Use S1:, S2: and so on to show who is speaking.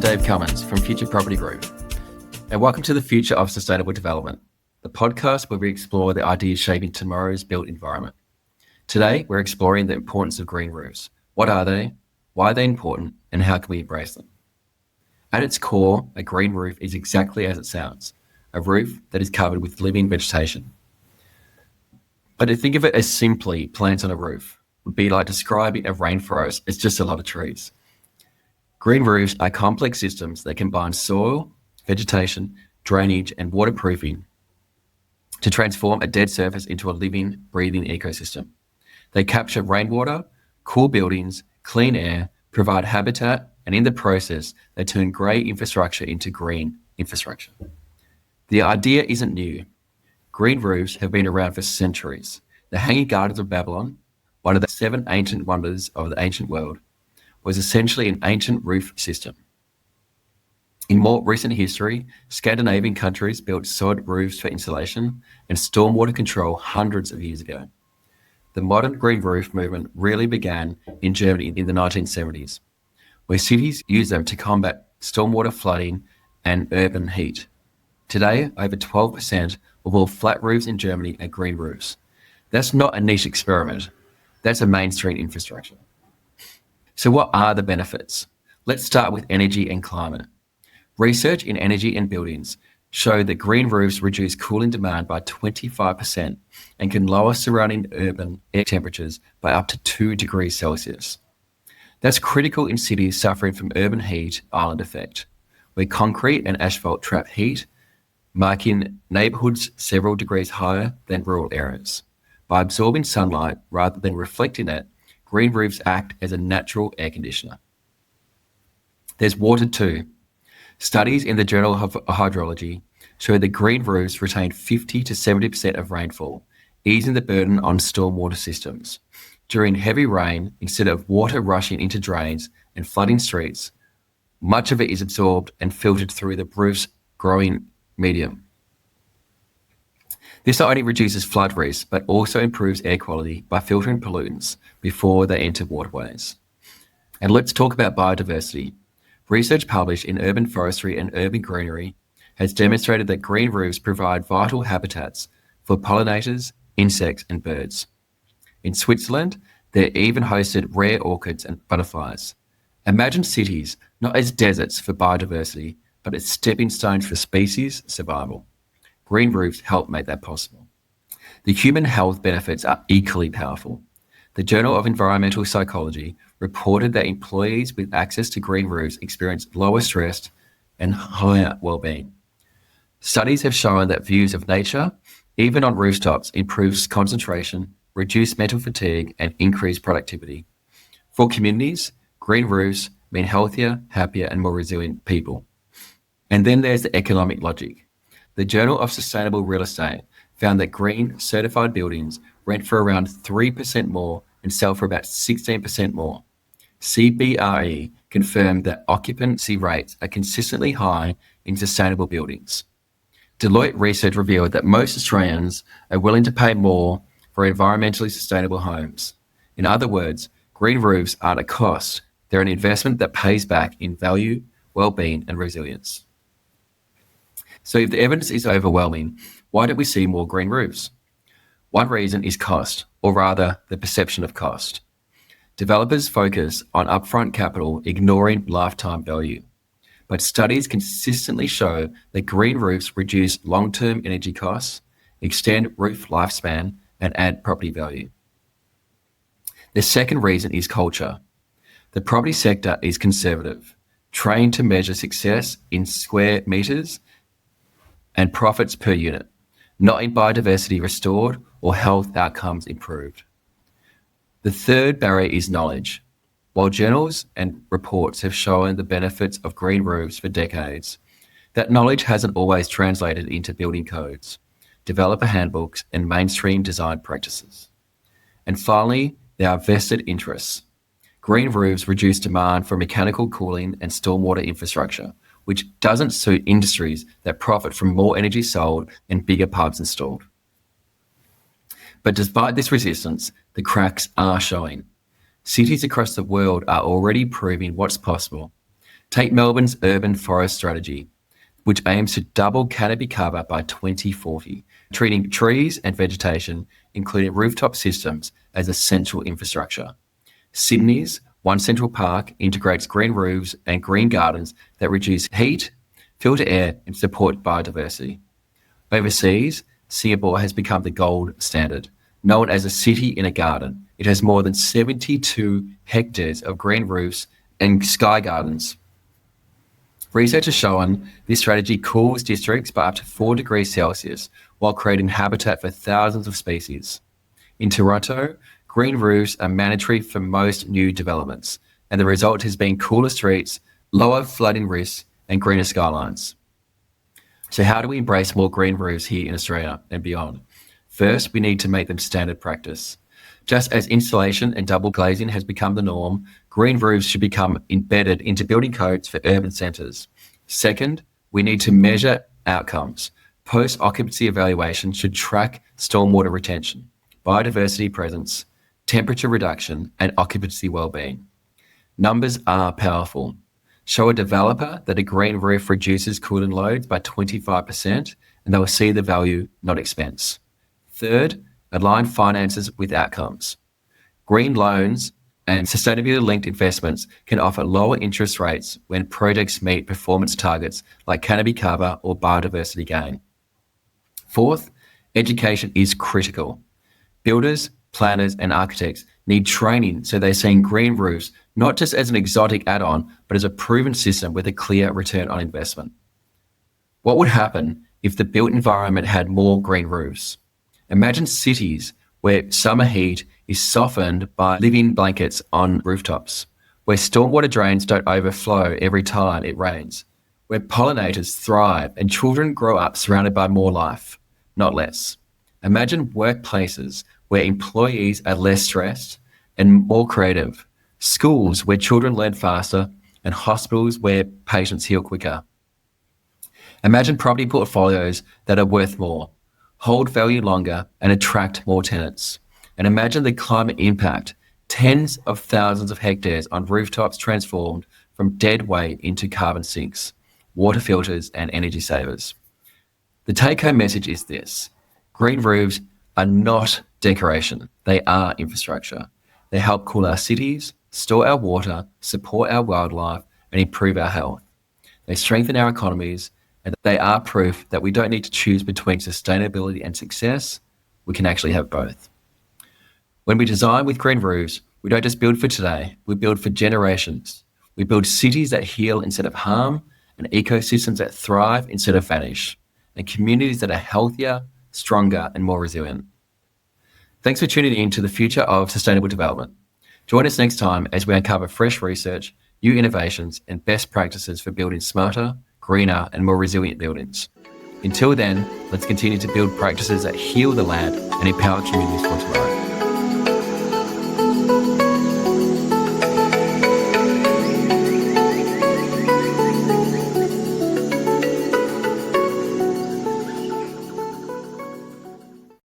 S1: I'm Dave Cummins from Future Property Group, and welcome to the Future of Sustainable Development, the podcast where we explore the ideas shaping tomorrow's built environment. Today, we're exploring the importance of green roofs. What are they? Why are they important? And how can we embrace them? At its core, a green roof is exactly as it sounds, a roof that is covered with living vegetation. But to think of it as simply plants on a roof would be like describing a rainforest as just a lot of trees. Green roofs are complex systems that combine soil, vegetation, drainage, and waterproofing to transform a dead surface into a living, breathing ecosystem. They capture rainwater, cool buildings, clean air, provide habitat, and in the process, they turn grey infrastructure into green infrastructure. The idea isn't new. Green roofs have been around for centuries. The Hanging Gardens of Babylon, one of the 7 ancient wonders of the ancient world, was essentially an ancient roof system. In more recent history, Scandinavian countries built sod roofs for insulation and stormwater control hundreds of years ago. The modern green roof movement really began in Germany in the 1970s, where cities used them to combat stormwater flooding and urban heat. Today, over 12% of all flat roofs in Germany are green roofs. That's not a niche experiment. That's a mainstream infrastructure. So what are the benefits? Let's start with energy and climate. Research in energy and buildings show that green roofs reduce cooling demand by 25% and can lower surrounding urban air temperatures by up to 2 degrees Celsius. That's critical in cities suffering from urban heat island effect, where concrete and asphalt trap heat, making neighbourhoods several degrees higher than rural areas. By absorbing sunlight rather than reflecting it, green roofs act as a natural air conditioner. There's water too. Studies in the Journal of Hydrology show that green roofs retain 50 to 70% of rainfall, easing the burden on stormwater systems. During heavy rain, instead of water rushing into drains and flooding streets, much of it is absorbed and filtered through the roof's growing medium. This not only reduces flood risk, but also improves air quality by filtering pollutants before they enter waterways. And let's talk about biodiversity. Research published in Urban Forestry and Urban Greenery has demonstrated that green roofs provide vital habitats for pollinators, insects, and birds. In Switzerland, they're even hosted rare orchids and butterflies. Imagine cities not as deserts for biodiversity, but as stepping stones for species survival. Green roofs help make that possible. The human health benefits are equally powerful. The Journal of Environmental Psychology reported that employees with access to green roofs experience lower stress and higher well-being. Studies have shown that views of nature, even on rooftops, improves concentration, reduce mental fatigue, and increase productivity. For communities, green roofs mean healthier, happier, and more resilient people. And then there's the economic logic. The Journal of Sustainable Real Estate found that green certified buildings rent for around 3% more and sell for about 16% more. CBRE confirmed that occupancy rates are consistently high in sustainable buildings. Deloitte research revealed that most Australians are willing to pay more for environmentally sustainable homes. In other words, green roofs aren't a cost, they're an investment that pays back in value, well-being, and resilience. So if the evidence is overwhelming, why don't we see more green roofs? One reason is cost, or rather the perception of cost. Developers focus on upfront capital, ignoring lifetime value. But studies consistently show that green roofs reduce long-term energy costs, extend roof lifespan, and add property value. The second reason is culture. The property sector is conservative, trained to measure success in square meters and profits per unit, not in biodiversity restored or health outcomes improved. The third barrier is knowledge. While journals and reports have shown the benefits of green roofs for decades, that knowledge hasn't always translated into building codes, developer handbooks, and mainstream design practices. And finally, there are vested interests. Green roofs reduce demand for mechanical cooling and stormwater infrastructure, which doesn't suit industries that profit from more energy sold and bigger pubs installed. But despite this resistance, the cracks are showing. Cities across the world are already proving what's possible. Take Melbourne's urban forest strategy, which aims to double canopy cover by 2040, treating trees and vegetation, including rooftop systems, as essential infrastructure. Sydney's One Central Park integrates green roofs and green gardens that reduce heat, filter air, and support biodiversity. Overseas, Singapore has become the gold standard. Known as a city in a garden, it has more than 72 hectares of green roofs and sky gardens. Research has shown this strategy cools districts by up to 4 degrees Celsius while creating habitat for thousands of species. In Toronto, green roofs are mandatory for most new developments, and the result has been cooler streets, lower flooding risks, and greener skylines. So how do we embrace more green roofs here in Australia and beyond? First, we need to make them standard practice. Just as insulation and double glazing has become the norm, green roofs should become embedded into building codes for urban centres. Second, we need to measure outcomes. Post-occupancy evaluation should track stormwater retention, biodiversity presence, temperature reduction, and occupancy well-being. Numbers are powerful. Show a developer that a green roof reduces cooling loads by 25%, and they will see the value, not expense. Third, align finances with outcomes. Green loans and sustainability-linked investments can offer lower interest rates when projects meet performance targets like canopy cover or biodiversity gain. Fourth, education is critical. Builders, planners, and architects need training so they're seeing green roofs not just as an exotic add-on, but as a proven system with a clear return on investment. What would happen if the built environment had more green roofs? Imagine cities where summer heat is softened by living blankets on rooftops, where stormwater drains don't overflow every time it rains, where pollinators thrive and children grow up surrounded by more life, not less. Imagine workplaces where employees are less stressed and more creative, schools where children learn faster, and hospitals where patients heal quicker. Imagine property portfolios that are worth more, hold value longer, and attract more tenants. And imagine the climate impact, tens of thousands of hectares on rooftops transformed from dead weight into carbon sinks, water filters, and energy savers. The take-home message is this: green roofs are not decoration, they are infrastructure. They help cool our cities, store our water, support our wildlife, and improve our health. They strengthen our economies, and they are proof that we don't need to choose between sustainability and success. We can actually have both. When we design with green roofs, we don't just build for today, we build for generations. We build cities that heal instead of harm, and ecosystems that thrive instead of vanish, and communities that are healthier, stronger, and more resilient. Thanks for tuning in to the future of sustainable development. Join us next time as we uncover fresh research, new innovations, and best practices for building smarter, greener, and more resilient buildings. Until then, let's continue to build practices that heal the land and empower communities for tomorrow.